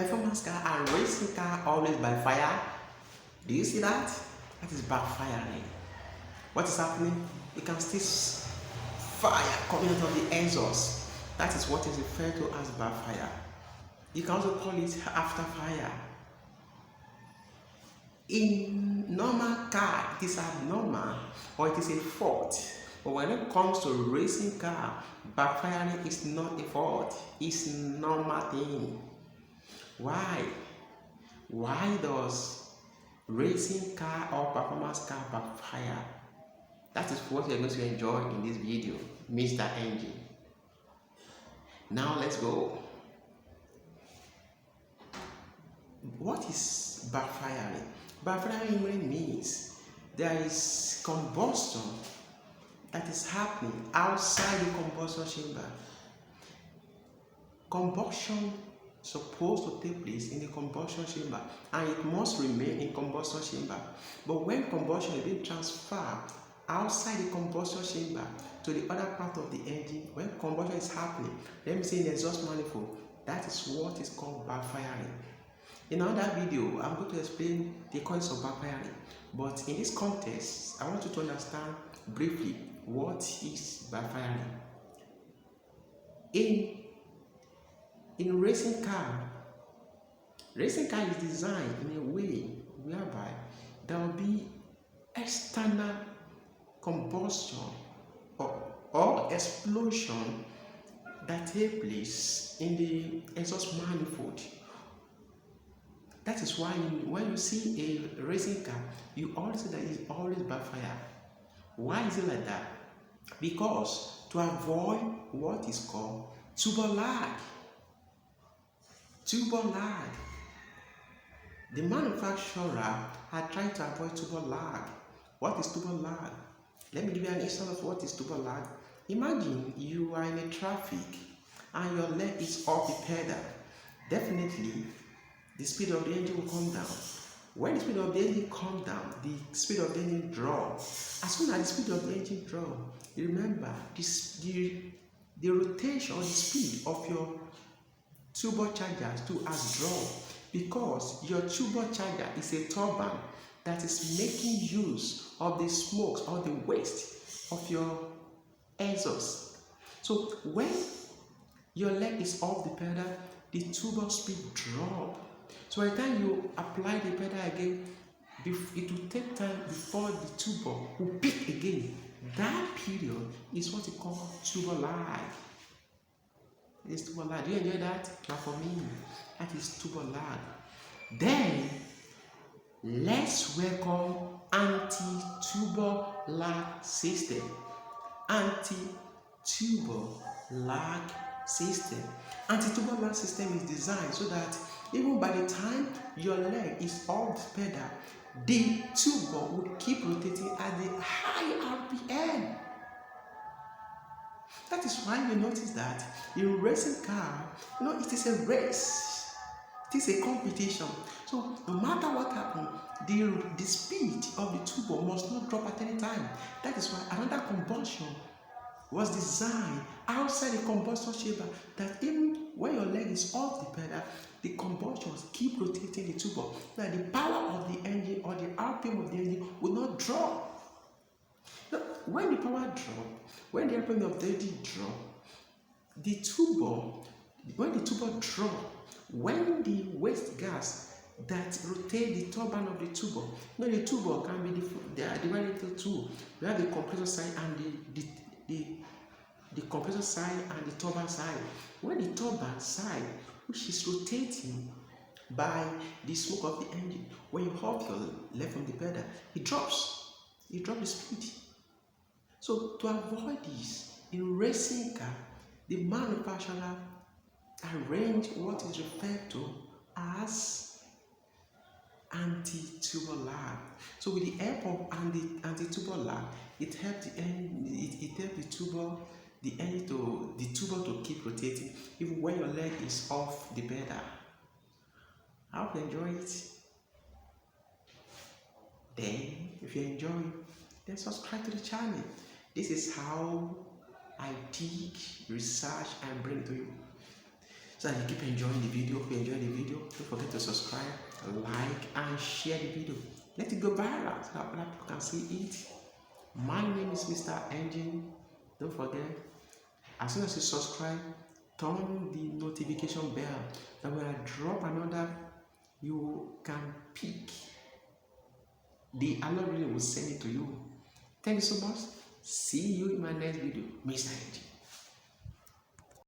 performance car and racing car always by fire. Do you see that? That is backfiring. What is happening? You can still fire coming out of the exhaust. That is what is referred to as backfire. You can also call it after fire. In normal car, it is abnormal or it is a fault. But when it comes to racing car, backfiring is not a fault. It's a normal thing. Why? Why does racing car or performance car backfire? That is what you're going to enjoy in this video, Mr. Engine. Now let's go. What is backfiring? Backfiring really means there is combustion that is happening outside the combustion chamber. Combustion is supposed to take place in the combustion chamber and it must remain in combustion chamber. But when combustion is being transferred outside the combustion chamber to the other part of the engine, when combustion is happening, let me say in the exhaust manifold, that is what is called backfiring. In another video, I'm going to explain the causes of backfiring, but in this context, I want you to understand briefly what is backfiring. In racing car is designed in a way whereby there will be external combustion or explosion that take place in the exhaust manifold. That is why when you see a racing car, you always see that it's always backfire. Why is it like that? Because to avoid what is called turbulent lag. The manufacturer are trying to avoid turbulent lag. What is turbulent lag? Let me give you an example of what is turbulent lag. Imagine you are in a traffic and your leg is off the pedal. Definitely, the speed of the engine will come down. When the speed of the engine comes down, the speed of the engine drops. As soon as the speed of the engine drops, remember the rotation or the speed of your turbochargers too has dropped, because your turbocharger is a turbine that is making use of the smokes or the waste of your exhaust. So when your leg is off the pedal, the turbo speed drops. So by the time you apply the pedal again, it will take time before the turbo will peak again. That period is what we call turbo lag. It's turbo lag. Do you enjoy that? Now for me, that is turbo lag. Then let's welcome anti-turbo lag system. Anti-turbo lag system. Anti-turbo lag system is designed so that even by the time your leg is off the pedal, the turbo will keep rotating at the high RPM. That is why you notice that in racing car, it is a race. It is a competition. So no matter what happens, the speed of the turbo must not drop at any time. That is why another combustion was designed outside the combustion chamber, that even when your leg is off the pedal, the combustions keep rotating the turbo, so that the power of the engine or the RPM of the engine will not drop. Now, when the power drops, when the RPM of the engine drops, the turbo, when the turbo drops, when the waste gas that rotate the turbine of the turbo, the turbo can be they are divided into two. We have the compressor side and the compressor side and the turbine side. When the turbine side, which is rotating by the smoke of the engine, when you hold your leg from the pedal, it drops the speed. So to avoid this, in racing car, the manufacturer arrange what is referred to as anti-turbo lag. So with the help of anti-turbo lag, it helps the turbo to keep rotating even when your leg is off the pedal. I hope you enjoy it. Then, if you enjoy, then subscribe to the channel. This is how I dig, research, and bring to you. so that you keep enjoying the video. If you enjoy the video, don't forget to subscribe, like, and share the video. Let it go viral so that other people can see it. My name is Mr. Engine. Don't forget, as soon as you subscribe, turn the notification bell. That when I drop another, you can pick. The algorithm will send it to you. Thank you so much. See you in my next video, Mr. Engine.